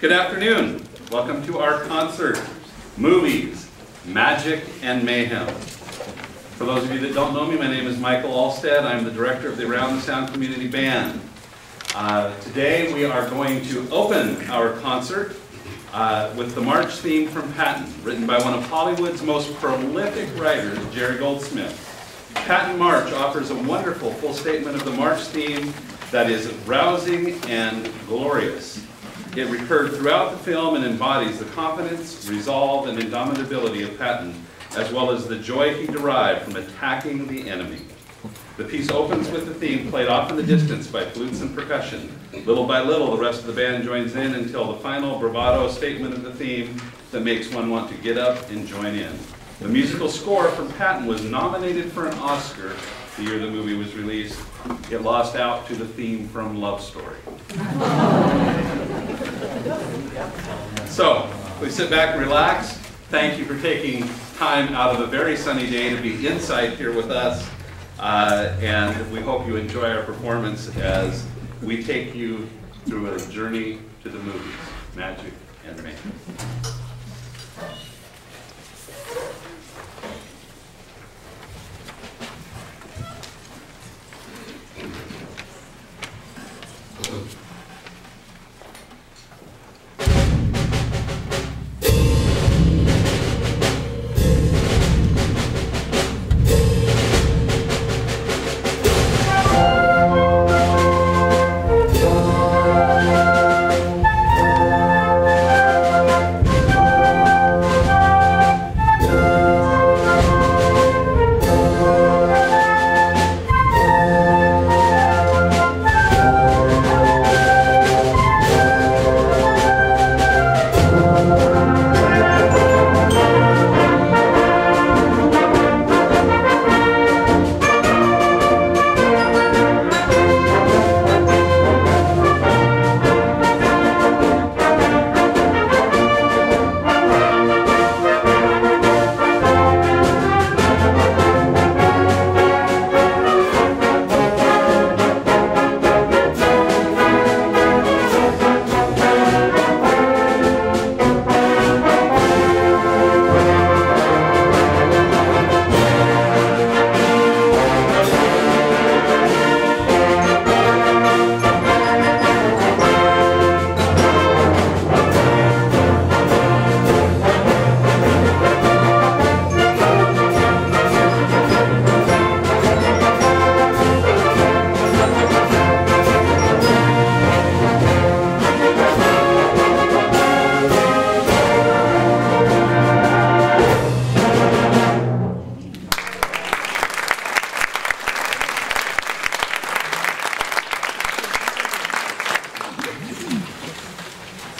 Good afternoon. Welcome to our concert, Movies, Magic, and Mayhem. For those of you that don't know me, my name is Michael Alstad. I'm the director of the Around the Sound Community Band. Today we are going to open our concert with the march theme from Patton, written by one of Hollywood's most prolific writers, Jerry Goldsmith. Patton March offers a wonderful full statement of the march theme that is rousing and glorious. It recurred throughout the film and embodies the confidence, resolve, and indomitability of Patton, as well as the joy he derived from attacking the enemy. The piece opens with the theme played off in the distance by flutes and percussion. Little by little, the rest of the band joins in until the final bravado statement of the theme that makes one want to get up and join in. The musical score from Patton was nominated for an Oscar the year the movie was released. It lost out to the theme from Love Story. So, we sit back and relax. Thank you for taking time out of a very sunny day to be inside here with us. And we hope you enjoy our performance as we take you through a journey to the movies, Magic and Mayhem.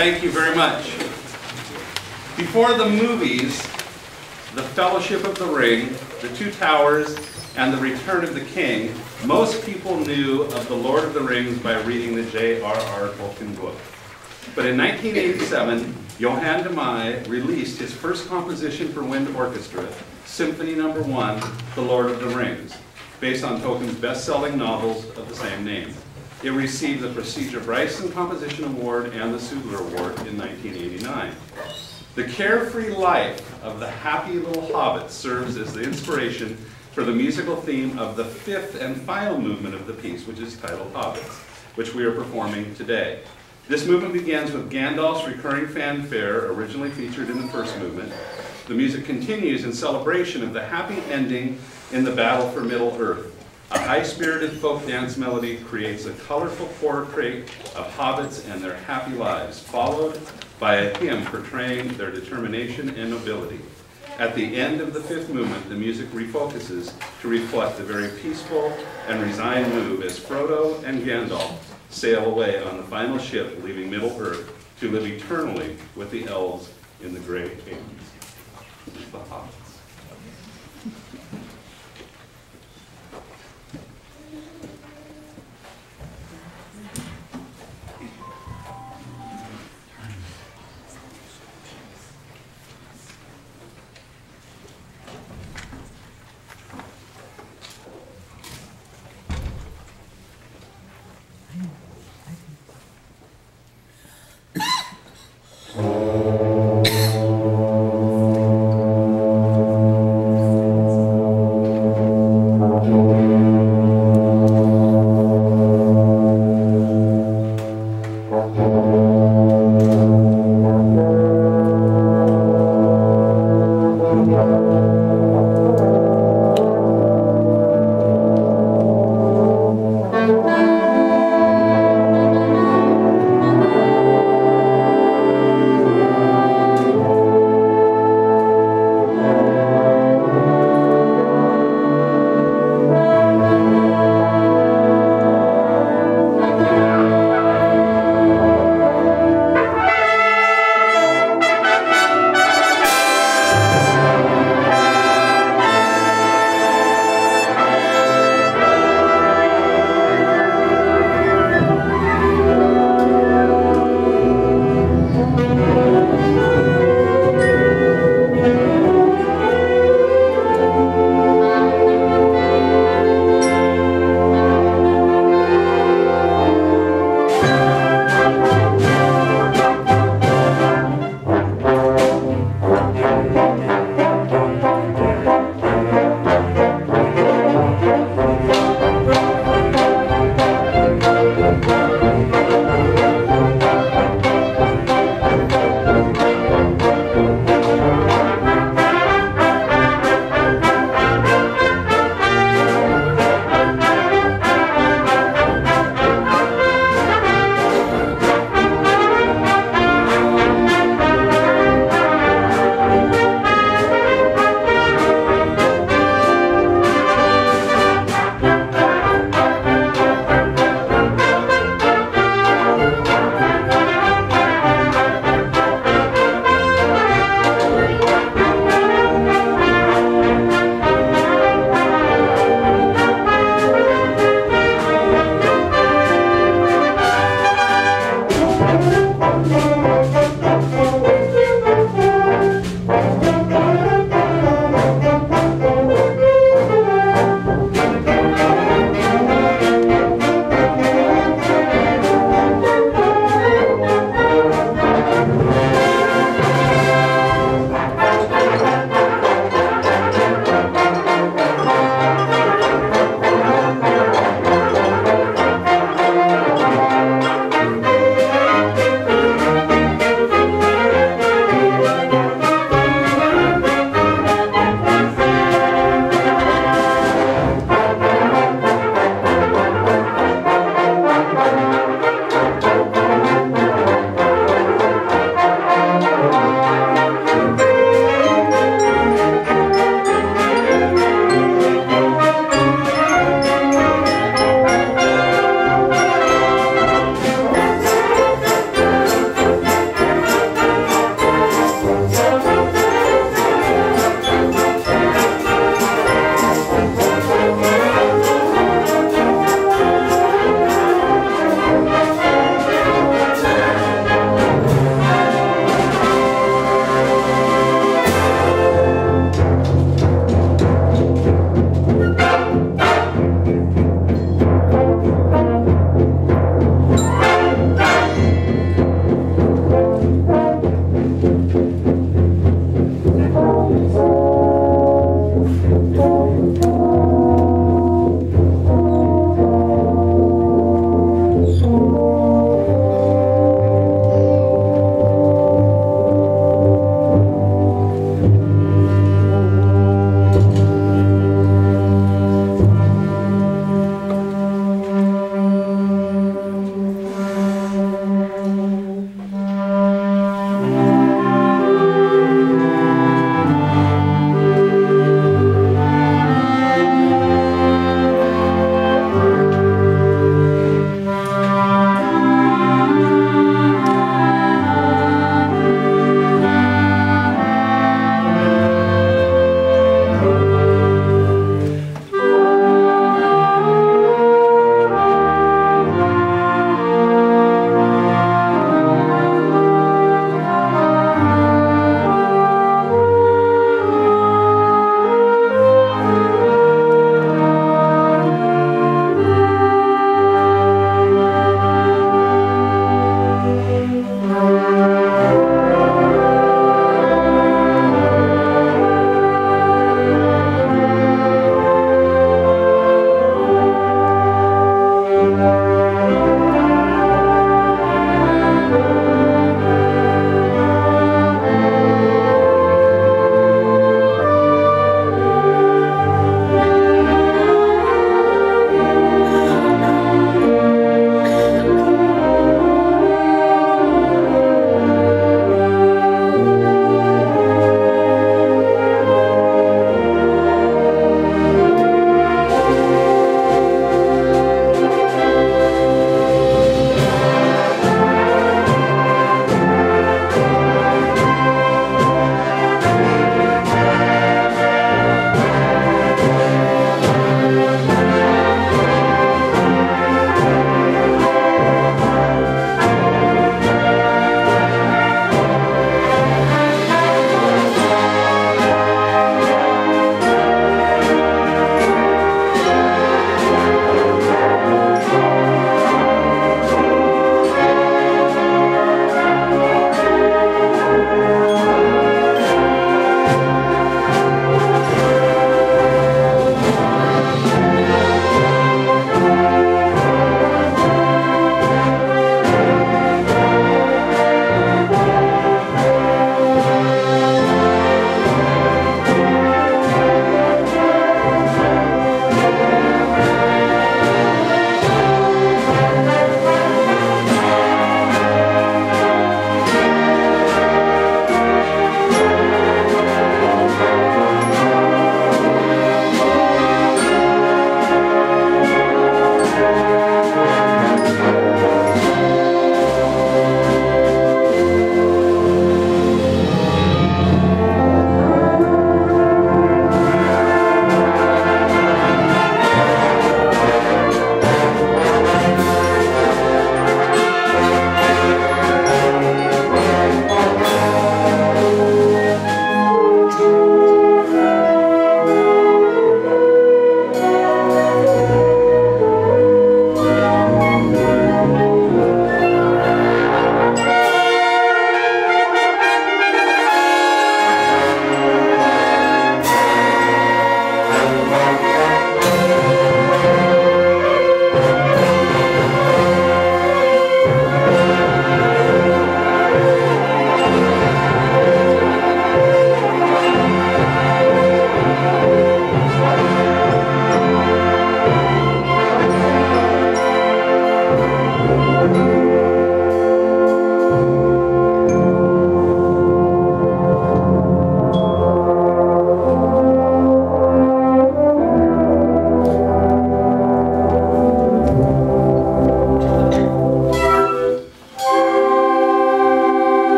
Thank you very much. Before the movies, The Fellowship of the Ring, The Two Towers, and The Return of the King, most people knew of The Lord of the Rings by reading the J.R.R. Tolkien book. But in 1987, Johan de Meij released his first composition for wind orchestra, Symphony No. 1, The Lord of the Rings, based on Tolkien's best-selling novels of the same name. It received the Procedure Bryson Composition Award and the Sudler Award in 1989. The carefree life of the happy little hobbits serves as the inspiration for the musical theme of the fifth and final movement of the piece, which is titled Hobbits, which we are performing today. This movement begins with Gandalf's recurring fanfare, originally featured in the first movement. The music continues in celebration of the happy ending in the battle for Middle-earth. A high-spirited folk dance melody creates a colorful portrait of hobbits and their happy lives, followed by a hymn portraying their determination and nobility. At the end of the fifth movement, the music refocuses to reflect the very peaceful and resigned move as Frodo and Gandalf sail away on the final ship, leaving Middle-earth to live eternally with the elves in the Grey Haven. The Hobbits.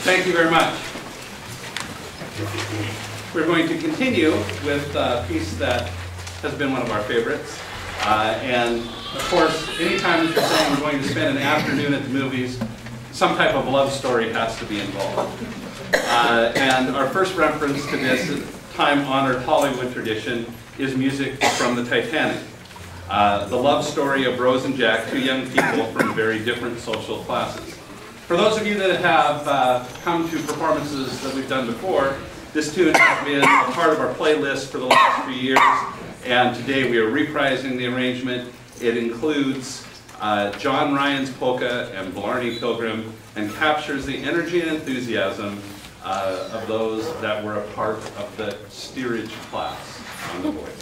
Thank you very much. We're going to continue with a piece that has been one of our favorites. And of course, anytime that you're saying we're going to spend an afternoon at the movies, some type of love story has to be involved. And our first reference to this time-honored Hollywood tradition is music from the Titanic. The love story of Rose and Jack, two young people from very different social classes. For those of you that have come to performances that we've done before, this tune has been a part of our playlist for the last few years, and today we are reprising the arrangement. It includes John Ryan's polka and Blarney Pilgrim, and captures the energy and enthusiasm of those that were a part of the steerage class on the voyage.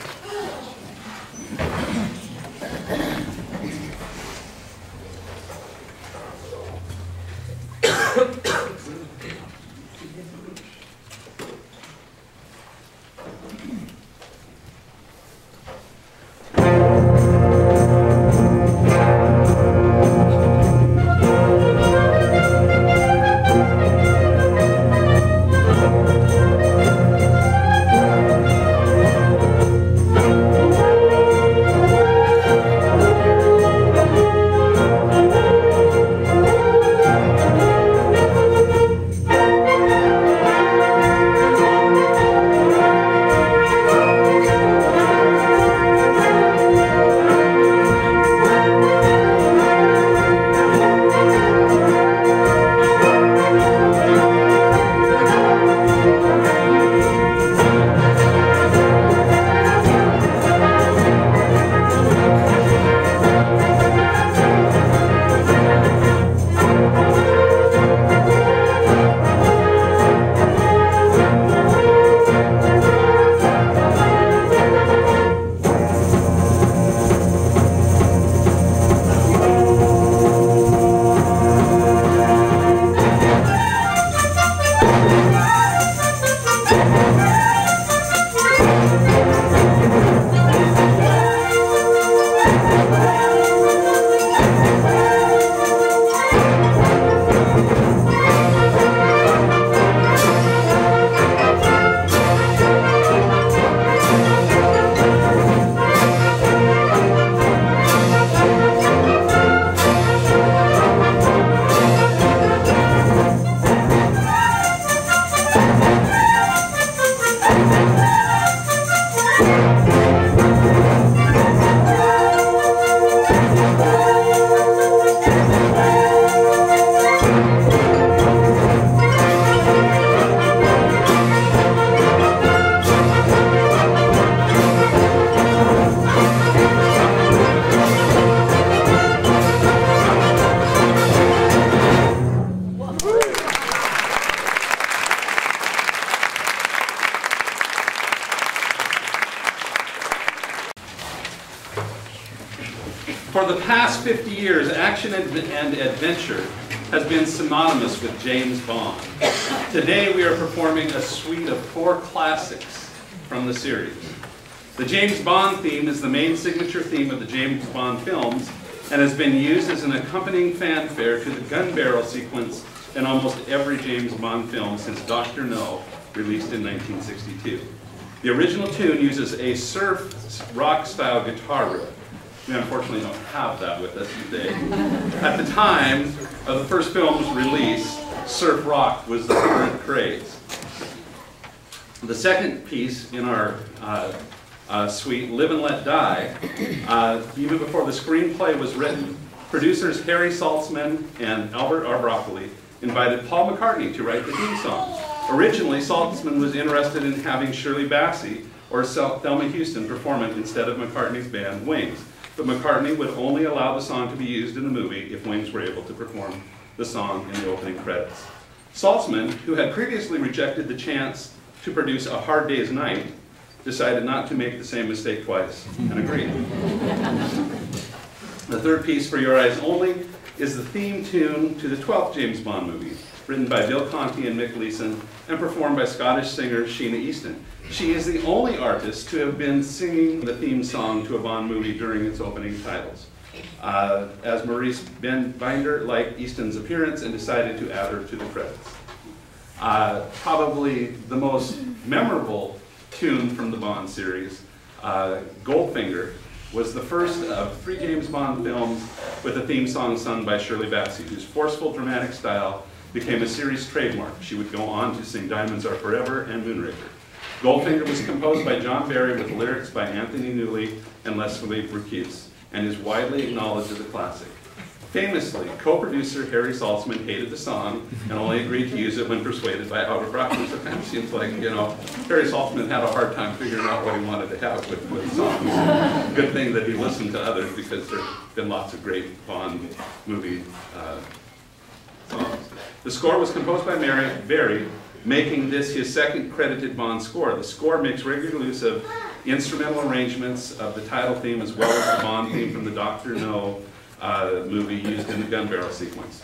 For the past 50 years, action and adventure has been synonymous with James Bond. Today we are performing a suite of 4 classics from the series. The James Bond theme is the main signature theme of the James Bond films and has been used as an accompanying fanfare to the gun barrel sequence in almost every James Bond film since Dr. No, released in 1962. The original tune uses a surf rock style guitar riff. We unfortunately don't have that with us today. At the time of the first film's release, surf rock was the current craze. The second piece in our suite, Live and Let Die, even before the screenplay was written, producers Harry Saltzman and Albert R. Broccoli invited Paul McCartney to write the theme song. Originally, Saltzman was interested in having Shirley Bassey or Thelma Houston perform it instead of McCartney's band, Wings. But McCartney would only allow the song to be used in the movie if Wings were able to perform the song in the opening credits. Saltzman, who had previously rejected the chance to produce A Hard Day's Night, decided not to make the same mistake twice and agreed. The third piece, For Your Eyes Only, is the theme tune to the 12th James Bond movie, written by Bill Conti and Mick Leeson, and performed by Scottish singer Sheena Easton. She is the only artist to have been singing the theme song to a Bond movie during its opening titles. As Maurice Binder liked Easton's appearance and decided to add her to the credits. Probably the most memorable tune from the Bond series, Goldfinger, was the first of 3 James Bond films with a theme song sung by Shirley Bassey, whose forceful, dramatic style became a series trademark. She would go on to sing Diamonds Are Forever and Moonraker. Goldfinger was composed by John Barry with lyrics by Anthony Newley and Leslie Bricusse, and is widely acknowledged as a classic. Famously, co-producer Harry Saltzman hated the song and only agreed to use it when persuaded by Albert Broccoli. So it kind of seems like, you know, Harry Saltzman had a hard time figuring out what he wanted to have with songs. Good thing that he listened to others, because there have been lots of great Bond movie songs. The score was composed by Barry, making this his second credited Bond score. The score makes regular use of instrumental arrangements of the title theme, as well as the Bond theme from the Dr. No movie used in the gun barrel sequence.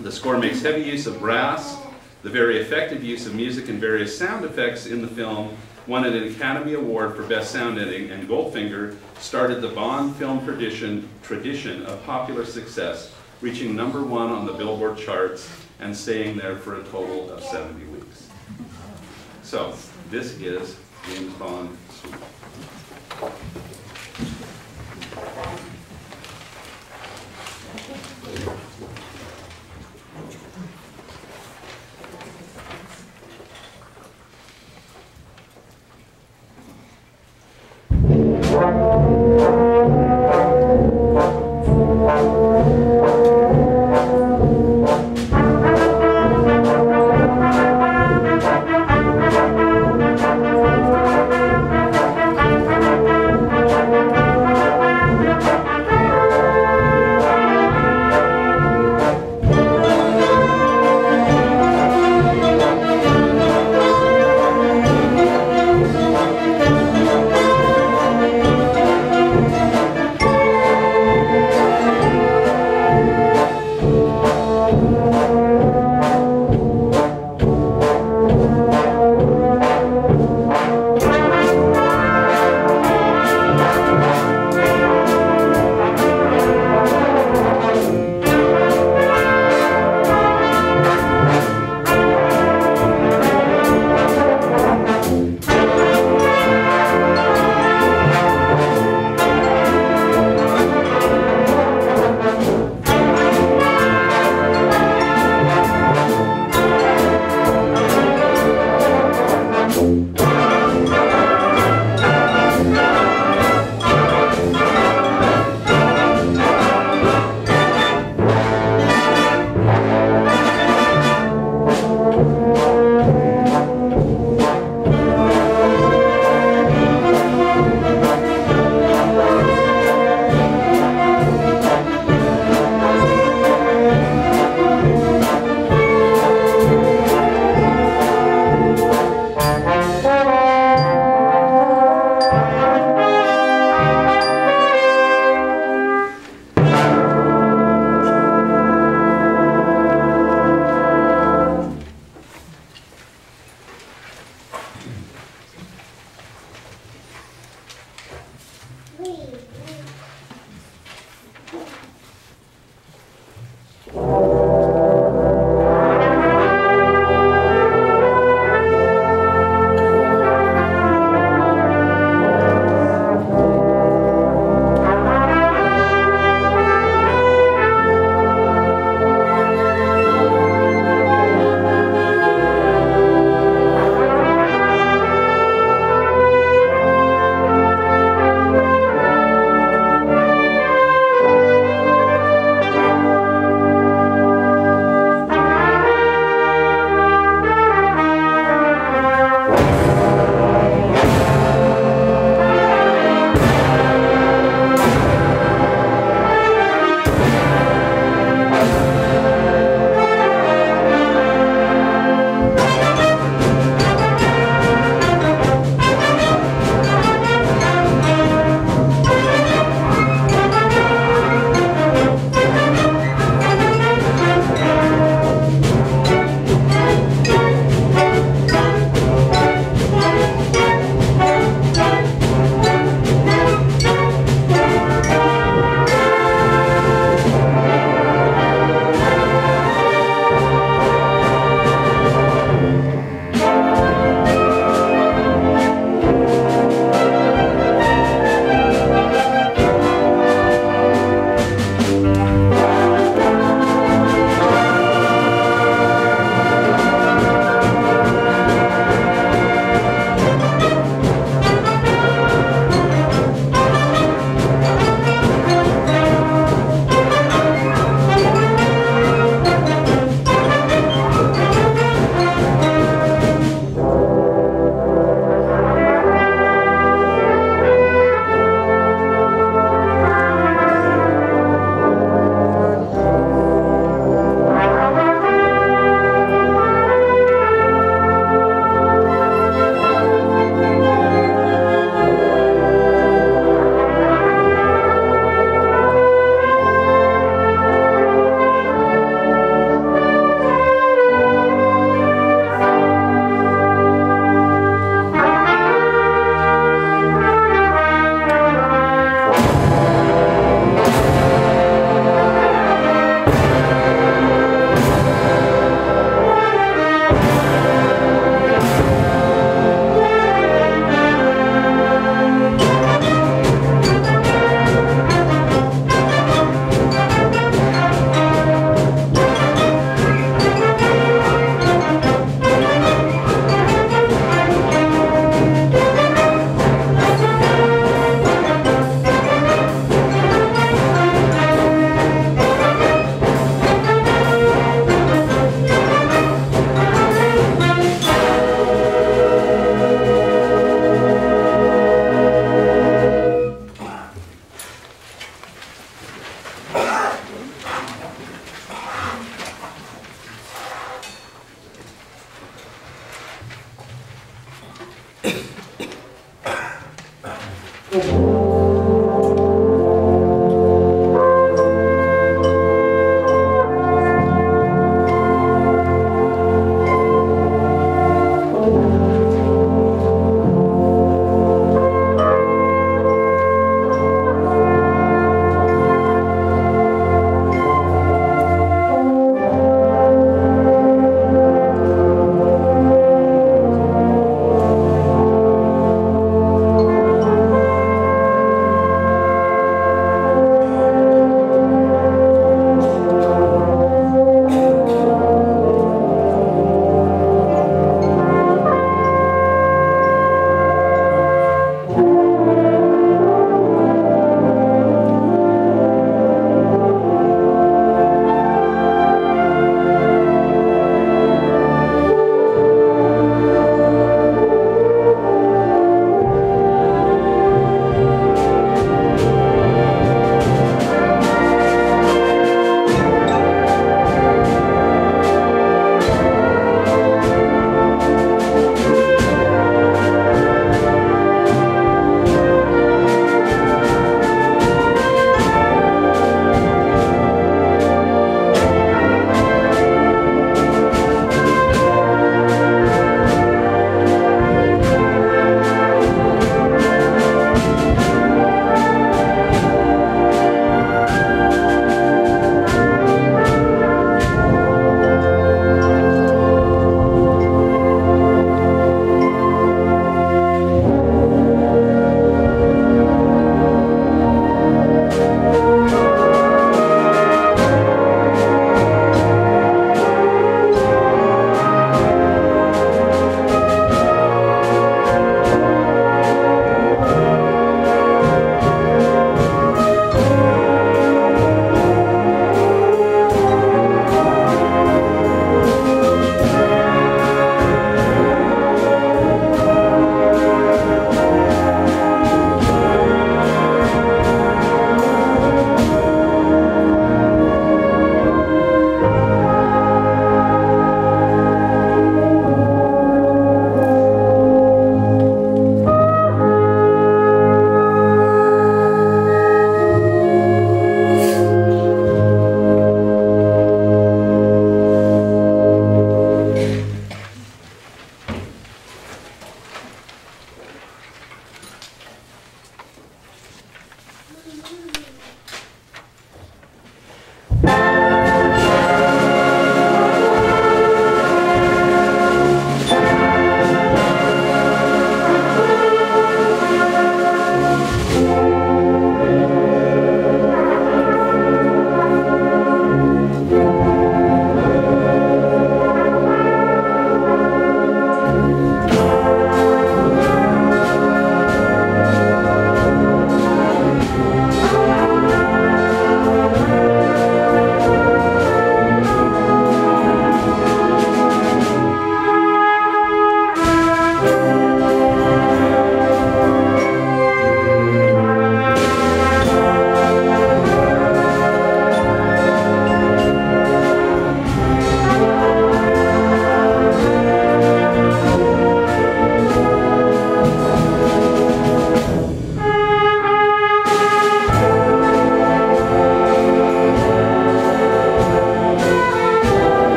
The score makes heavy use of brass. The very effective use of music and various sound effects in the film won an Academy Award for Best Sound Editing, and Goldfinger started the Bond film tradition of popular success, reaching #1 on the Billboard charts and staying there for a total of 70 weeks. So, this is James Bond Suite.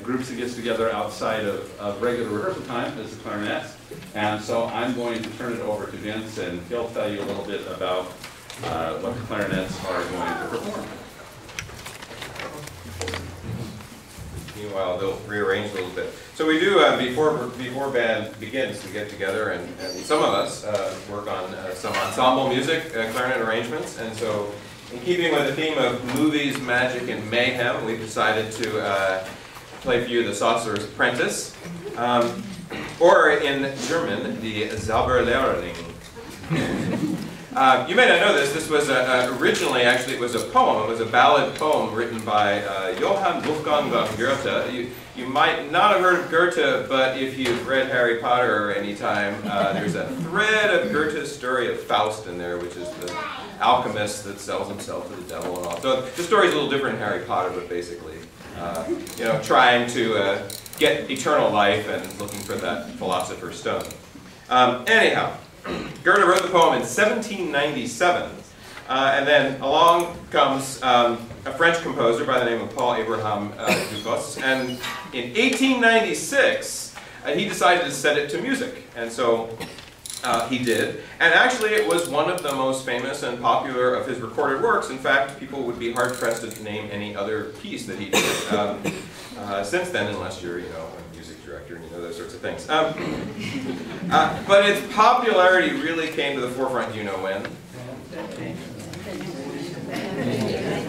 groups that gets together outside of regular rehearsal time is the clarinets. And so I'm going to turn it over to Vince, and he'll tell you a little bit about what the clarinets are going to perform. Meanwhile, they'll rearrange a little bit. So we do, before band begins, we get together, and some of us work on some ensemble music, clarinet arrangements. And so, in keeping with the theme of movies, magic, and mayhem, we've decided to play for you the Sorcerer's Apprentice, or in German, the Zauberlehrling. You may not know this. This was originally, actually, it was a poem. It was a ballad poem written by Johann Wolfgang von Goethe. You might not have heard of Goethe, but if you've read Harry Potter any time, there's a thread of Goethe's story of Faust in there, which is the alchemist that sells himself to the devil and all. So the story's a little different in Harry Potter, but basically, you know, trying to get eternal life and looking for that philosopher's stone. Anyhow. Goethe wrote the poem in 1797, and then along comes a French composer by the name of Paul Abraham Ducos, and in 1896 he decided to set it to music, and so he did. And actually it was one of the most famous and popular of his recorded works. In fact, people would be hard-pressed to name any other piece that he did since then, unless you're, you know, a music director and you know those sorts of things. But its popularity really came to the forefront, do you know when?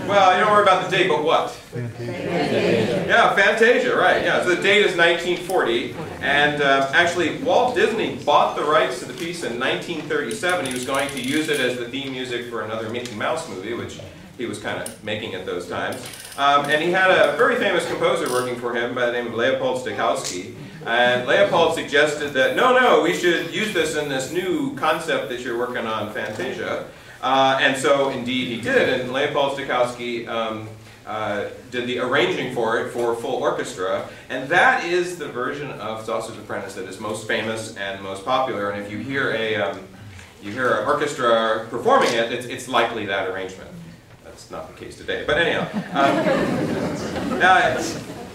Well, you don't worry about the date, but what? Yeah, Fantasia, right. Yeah, so the date is 1940, and actually Walt Disney bought the rights to the piece in 1937. He was going to use it as the theme music for another Mickey Mouse movie, which he was kind of making at those times. And he had a very famous composer working for him by the name of Leopold Stokowski. And Leopold suggested that, no, we should use this in this new concept that you're working on, Fantasia. And so, indeed, he did. And Leopold Stokowski did the arranging for it for full orchestra. And that is the version of Sorcerer's Apprentice that is most famous and most popular. And if you hear an orchestra performing it, it's likely that arrangement. That's not the case today. But anyhow,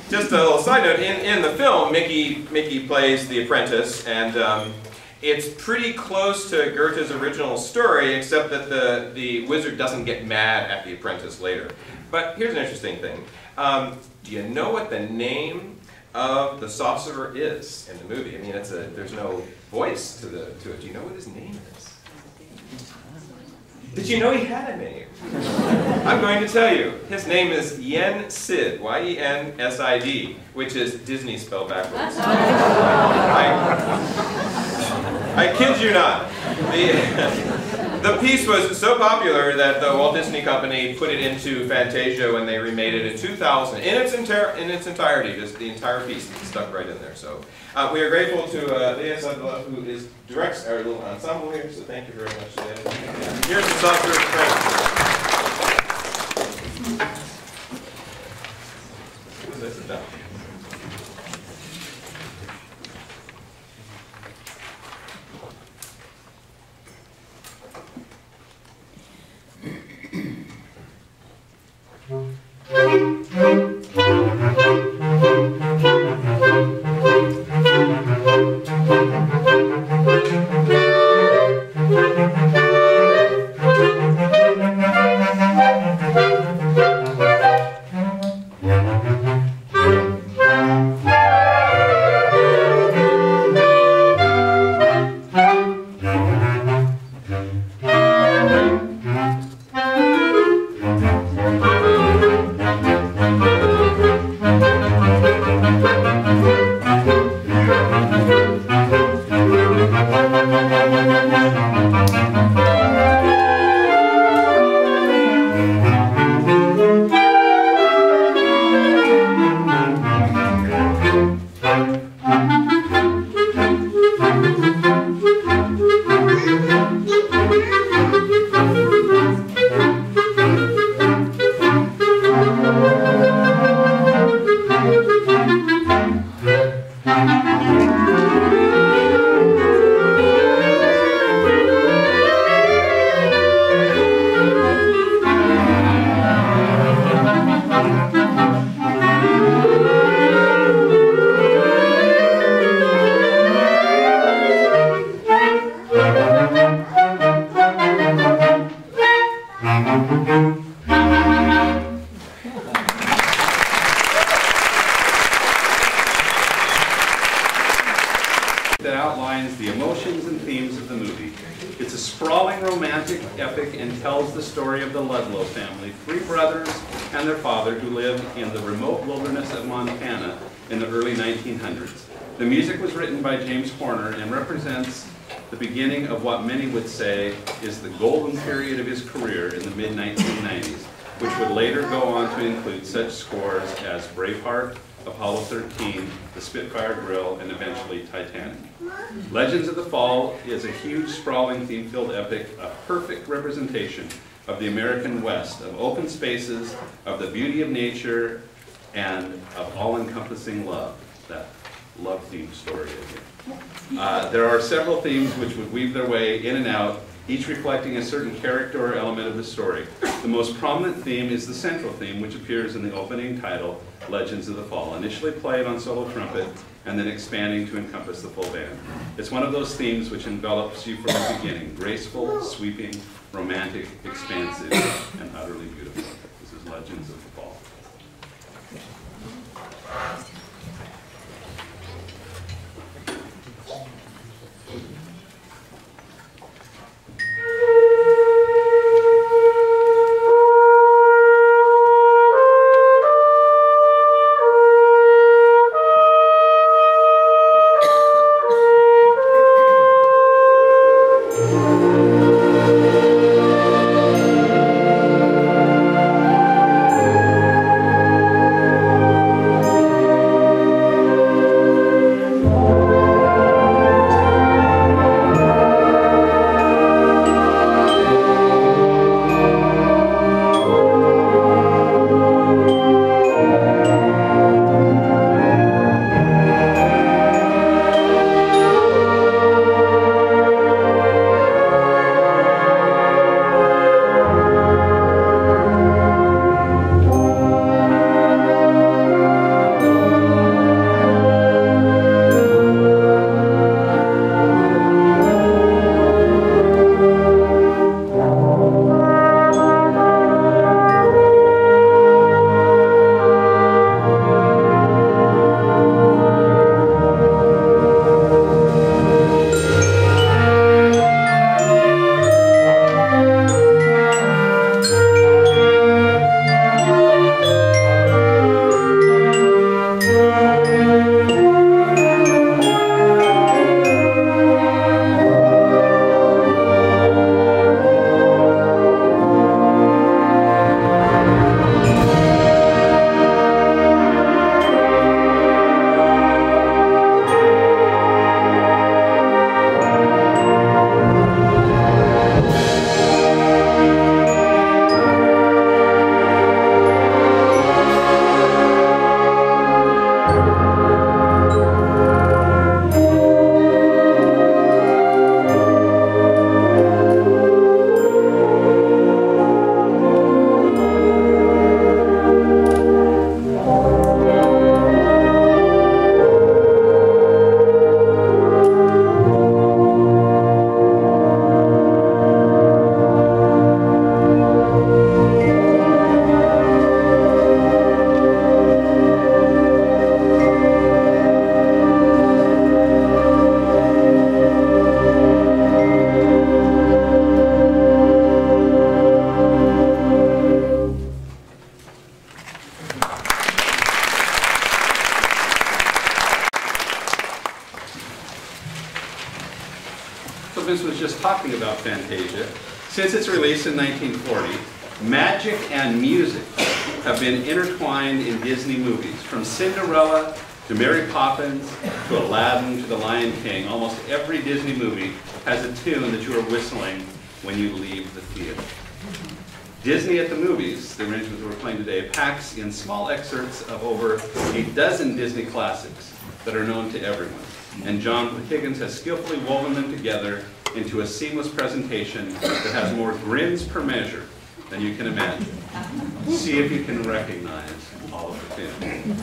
just a little side note, in the film, Mickey plays the apprentice, and it's pretty close to Goethe's original story, except that the wizard doesn't get mad at the apprentice later. But here's an interesting thing. Do you know what the name of the sorcerer is in the movie? I mean, there's no voice to it. Do you know what his name is? Did you know he had a name? I'm going to tell you. His name is Yen Sid, Y-E-N-S-I-D, which is Disney spelled backwards. I kid you not. The piece was so popular that the Walt Disney Company put it into Fantasia when they remade it in 2000. In its entirety, just the entire piece stuck right in there. So we are grateful to Leeson, who directs our little ensemble here. So thank you very much, Leeson. Here's the Sorcerer's Apprentice. This is done. That outlines the emotions and themes of the movie. It's a sprawling romantic epic and tells the story of the Ludlow family, three brothers and their father who lived in the remote wilderness of Montana in the early 1900s. The music was written by James Horner and represents the beginning of what many would say is the golden period of his career in the mid-1990s, which would later go on to include such scores as Braveheart, Apollo 13, the Spitfire Grill, and eventually Titanic. Legends of the Fall is a huge, sprawling, theme-filled epic, a perfect representation of the American West, of open spaces, of the beauty of nature, and of all-encompassing love. That love-themed story again. There are several themes which would weave their way in and out, each reflecting a certain character or element of the story. The most prominent theme is the central theme, which appears in the opening title, Legends of the Fall, initially played on solo trumpet and then expanding to encompass the full band. It's one of those themes which envelops you from the beginning, graceful, sweeping, romantic, expansive, and utterly beautiful. This is Legends of the Fall. Vince was just talking about Fantasia. Since its release in 1940, magic and music have been intertwined in Disney movies. From Cinderella to Mary Poppins to Aladdin to The Lion King, almost every Disney movie has a tune that you are whistling when you leave the theater. Disney at the Movies, the arrangement that we're playing today, packs in small excerpts of over a dozen Disney classics that are known to everyone. And John Higgins has skillfully woven them together into a seamless presentation that has more grins per measure than you can imagine. See if you can recognize all of the tunes.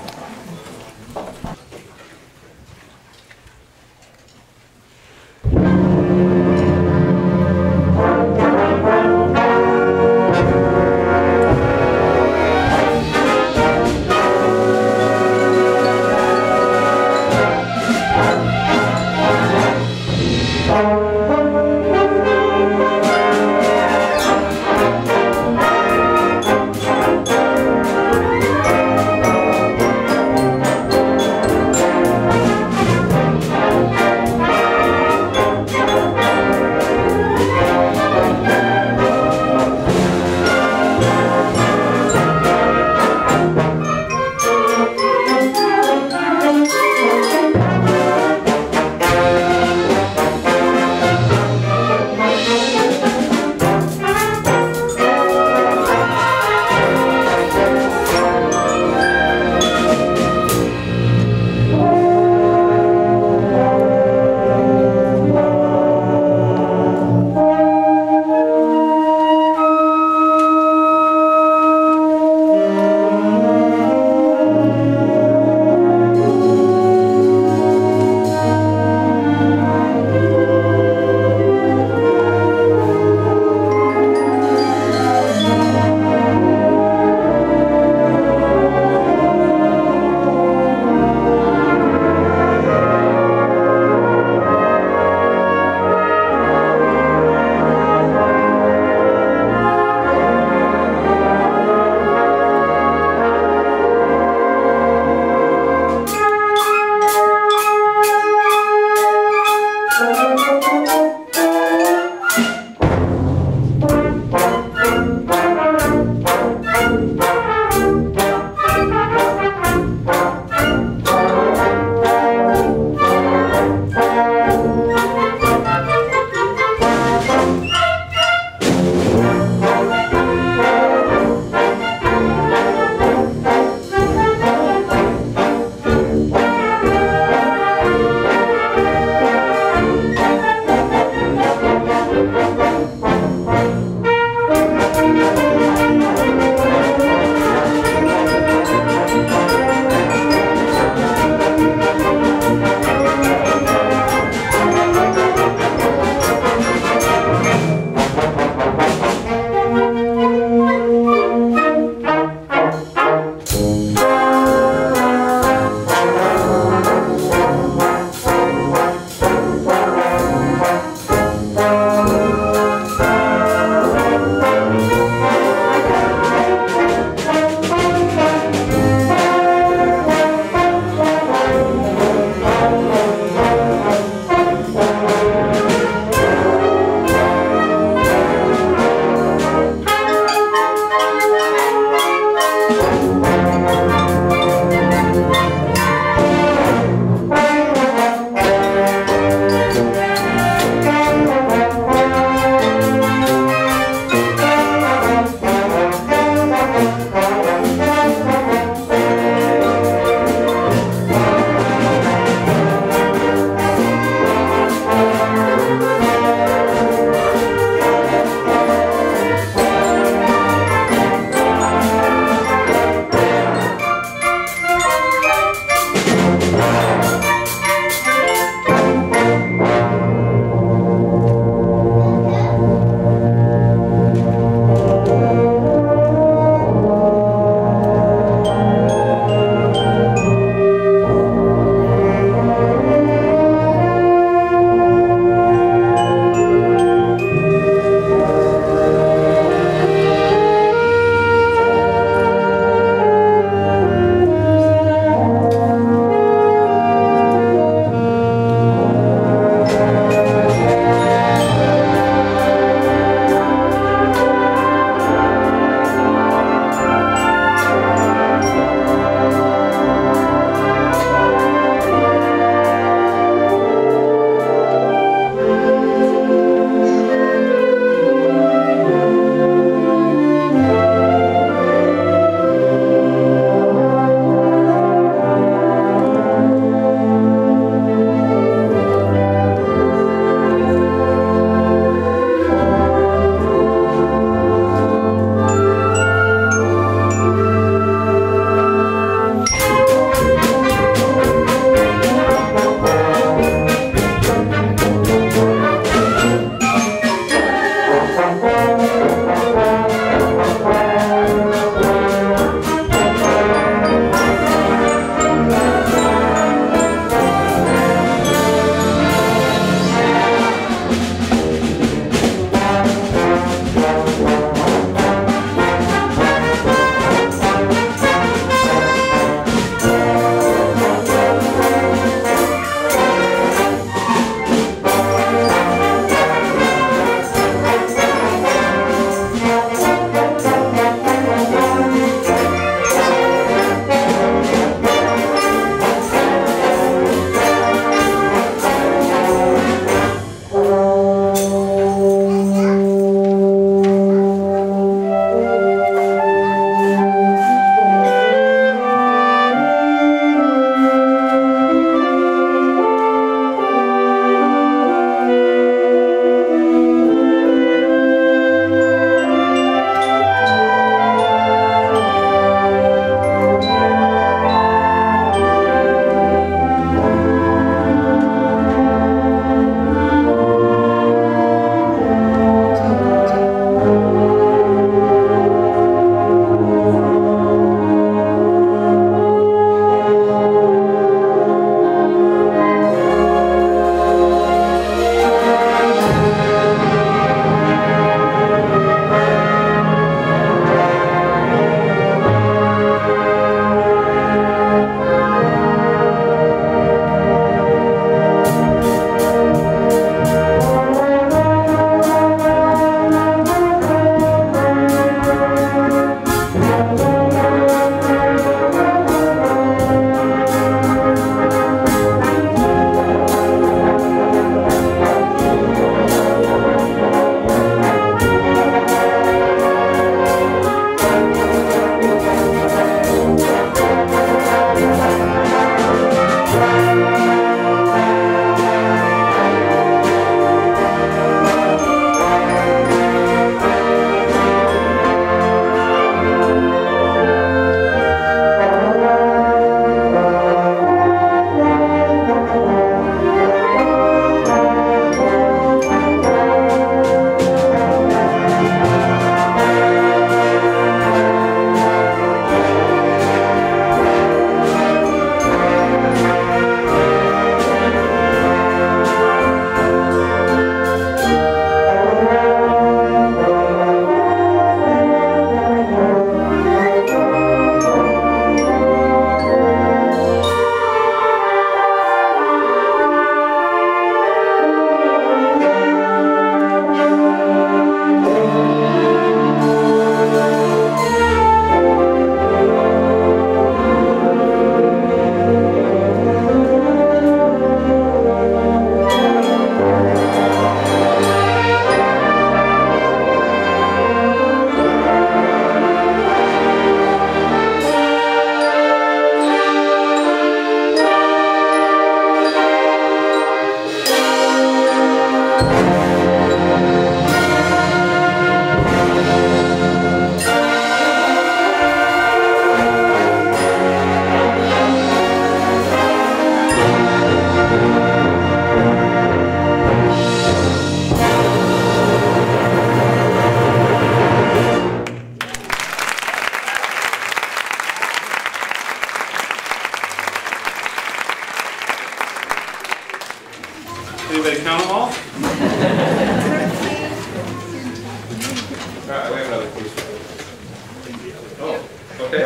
Oh, okay.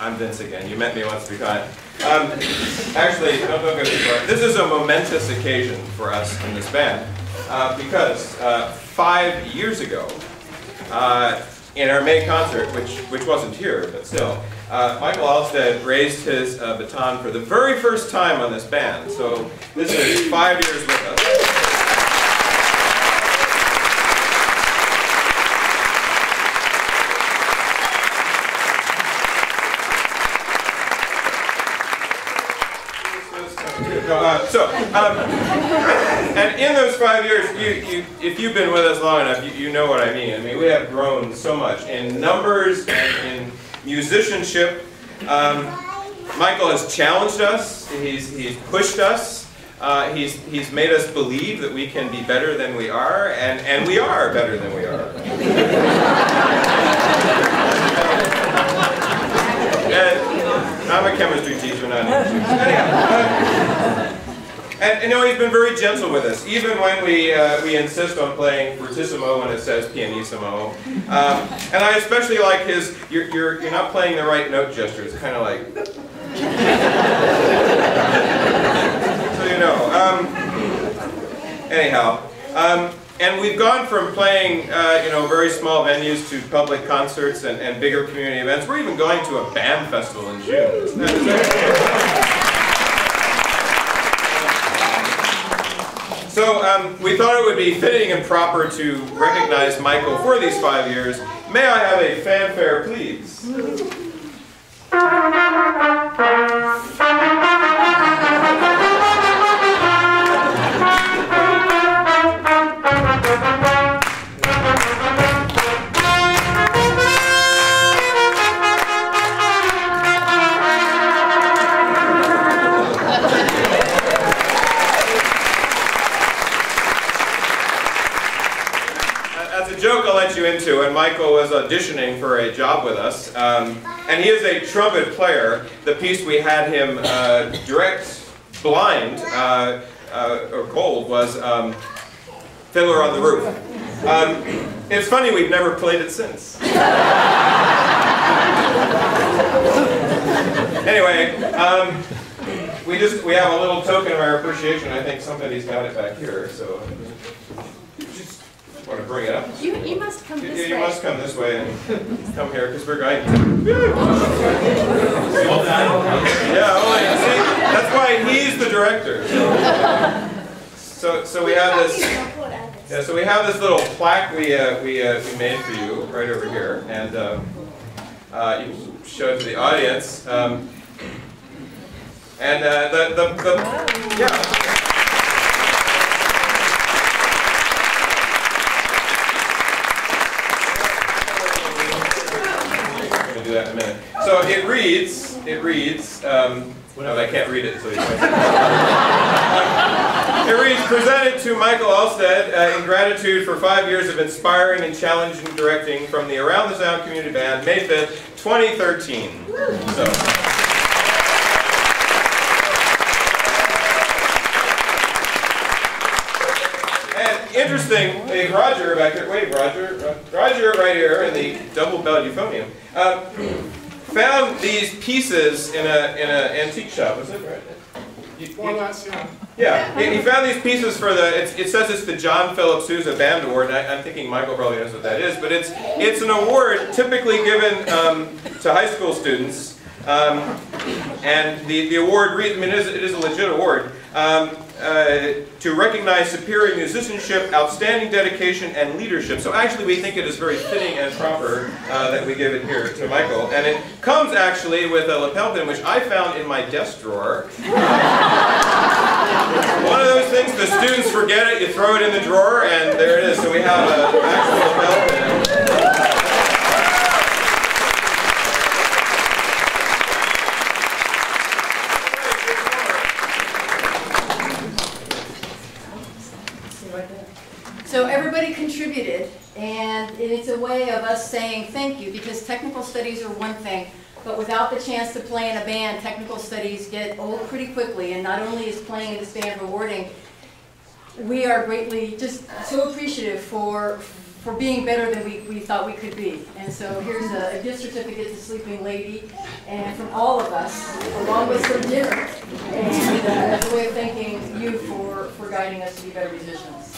I'm Vince again. You met me once before. Actually, don't go too far. This is a momentous occasion for us in this band because 5 years ago, in our May concert, which wasn't here, but still, Michael Alstad raised his baton for the very first time on this band. So this is 5 years with us. And in those 5 years, if you've been with us long enough, you know what I mean. I mean, we have grown so much in numbers and in musicianship. Michael has challenged us. He's pushed us. He's made us believe that we can be better than we are, and we are better than we are. And I'm a chemistry teacher, not an English teacher. Anyhow, and you know, he's been very gentle with us, even when we insist on playing fortissimo when it says pianissimo. And I especially like his, you're not playing the right note gesture. It's kind of like, so you know. Anyhow. And we've gone from playing, you know, very small venues to public concerts and bigger community events. We're even going to a band festival in June. So we thought it would be fitting and proper to recognize Michael for these 5 years. May I have a fanfare, please? Into when Michael was auditioning for a job with us, and he is a trumpet player. The piece we had him direct blind or cold was Fiddler on the Roof. It's funny, we've never played it since. Anyway, we have a little token of our appreciation. I think somebody's got it back here, so want to bring it up? You must come this way. You must come this way and come here because we're going. Yeah, well, see, that's why he's the director. So we have this. Yeah, so we have this little plaque we made for you right over here, and you can show it to the audience. Yeah. Do that in a minute. So it reads, well, I can't read it, so it reads, presented to Michael Alstad in gratitude for 5 years of inspiring and challenging directing from the Around the Sound Community Band, May 5th, 2013. So. Interestingly, Roger back there, wait, Roger right here in the double-belled euphonium, found these pieces in an antique shop, was it, right? Yeah, he found these pieces for it says it's the John Philip Sousa Band Award, and I'm thinking Michael probably knows what that is, but it's an award typically given to high school students, and the award, I mean, it is a legit award, to recognize superior musicianship, outstanding dedication, and leadership. So actually we think it is very fitting and proper that we give it here to Michael. And it comes actually with a lapel pin, which I found in my desk drawer. One of those things, the students forget it, you throw it in the drawer, and there it is. So we have an actual lapel pin. So everybody contributed, and it's a way of us saying thank you, because technical studies are one thing, but without the chance to play in a band, technical studies get old pretty quickly, and not only is playing in this band rewarding, we are greatly just so appreciative for being better than we thought we could be. And so here's a gift certificate to Sleeping Lady, and from all of us, along with some dinner, and as a way of thanking you for guiding us to be better musicians.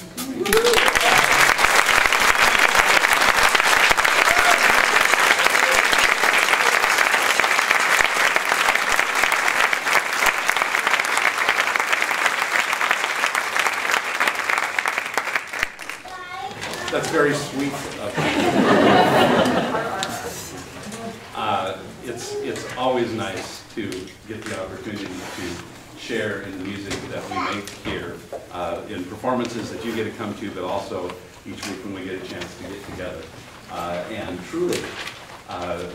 That's very sweet of you. It's always nice to get the opportunity to share in the music that we make here, in performances that you get to come to, but also each week when we get a chance to get together. And truly,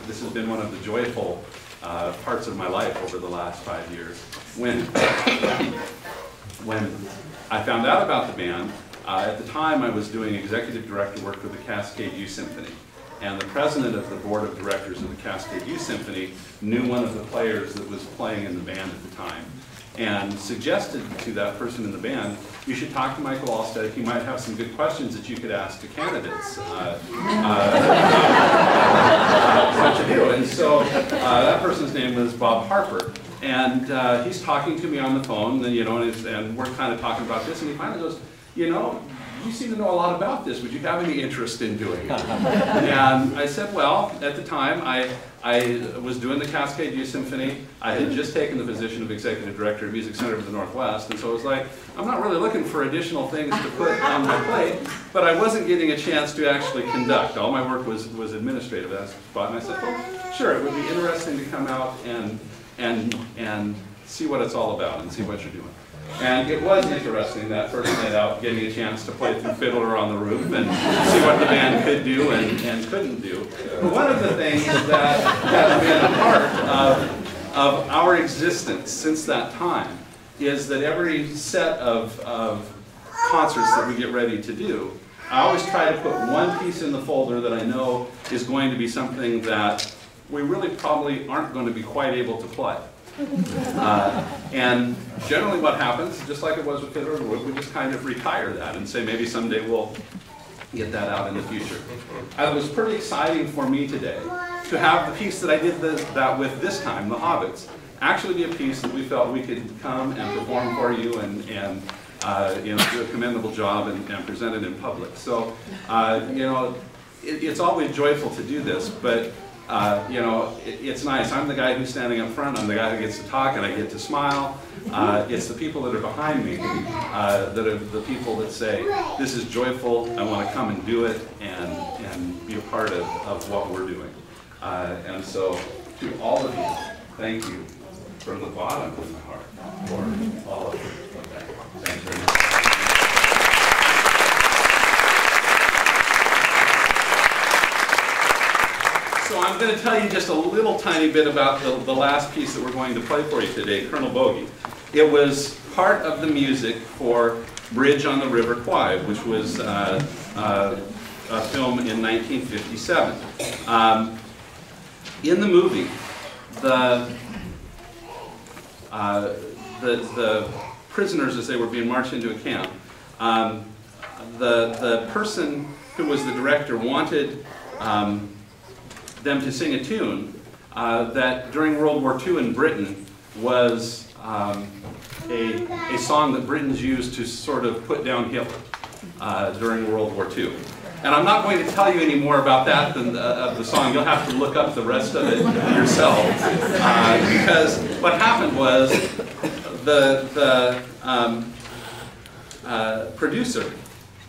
this has been one of the joyful parts of my life over the last 5 years. When I found out about the band, at the time I was doing executive director work for the Cascade Youth Symphony. And the president of the board of directors of the Cascade Youth Symphony knew one of the players that was playing in the band at the time, and suggested to that person in the band, you should talk to Michael Alstad. He might have some good questions that you could ask to candidates. What to do. And so that person's name was Bob Harper. And he's talking to me on the phone, and, and we're kind of talking about this, and he finally goes, you seem to know a lot about this. Would you have any interest in doing it? And I said, well, at the time, I was doing the Cascade Youth Symphony. I had just taken the position of Executive Director of Music Center of the Northwest, and so I was like, I'm not really looking for additional things to put on my plate, but I wasn't getting a chance to actually conduct. All my work was administrative at that spot, and I said, well, sure, it would be interesting to come out and see what it's all about and see what you're doing. And it was interesting that first night out, getting a chance to play through Fiddler on the Roof and see what the band could do and couldn't do. But one of the things that has been a part of our existence since that time is that every set of concerts that we get ready to do, I always try to put one piece in the folder that I know is going to be something that we really probably aren't going to be quite able to play. And generally what happens, just like it was with Fiddler on the Roof, we just kind of retire that and say maybe someday we'll get that out in the future. It was pretty exciting for me today to have the piece that I did that with this time, the Hobbits, actually be a piece that we felt we could come and perform for you and do a commendable job and present it in public. So, it's always joyful to do this, but it's nice. I'm the guy who's standing up front. I'm the guy who gets to talk, and I get to smile. It's the people that are behind me that are the people that say, this is joyful, I want to come and do it, and be a part of what we're doing. And so, to all of you, thank you from the bottom of my heart for all of you. Thanks very much. So I'm going to tell you just a little tiny bit about the last piece that we're going to play for you today, Colonel Bogey. It was part of the music for Bridge on the River Kwai, which was a film in 1957. In the movie, the prisoners, as they were being marched into a camp, the person who was the director wanted them to sing a tune that during World War II in Britain was a song that Britons used to sort of put down Hitler during World War II. And I'm not going to tell you any more about that than the song. You'll have to look up the rest of it yourself. Because what happened was the producer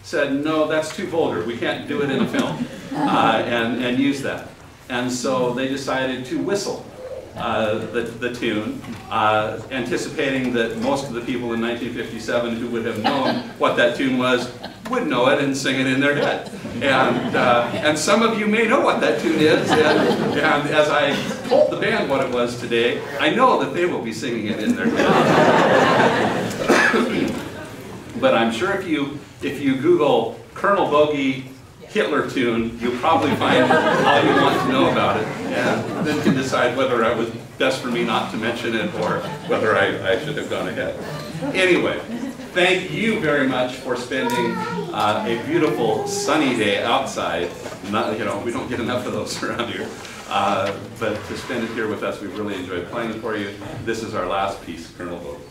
said, no, that's too vulgar. We can't do it in a film and use that. And so they decided to whistle the tune, anticipating that most of the people in 1957 who would have known what that tune was would know it and sing it in their head. And some of you may know what that tune is, and as I told the band what it was today, I know that they will be singing it in their head. But I'm sure if you Google Colonel Bogey Hitler tune, you'll probably find all you want to know about it, and then can decide whether it was best for me not to mention it or whether I should have gone ahead. Anyway, thank you very much for spending a beautiful sunny day outside. Not, you know, we don't get enough of those around here. But to spend it here with us, we really enjoyed playing for you. This is our last piece, Colonel Vogt.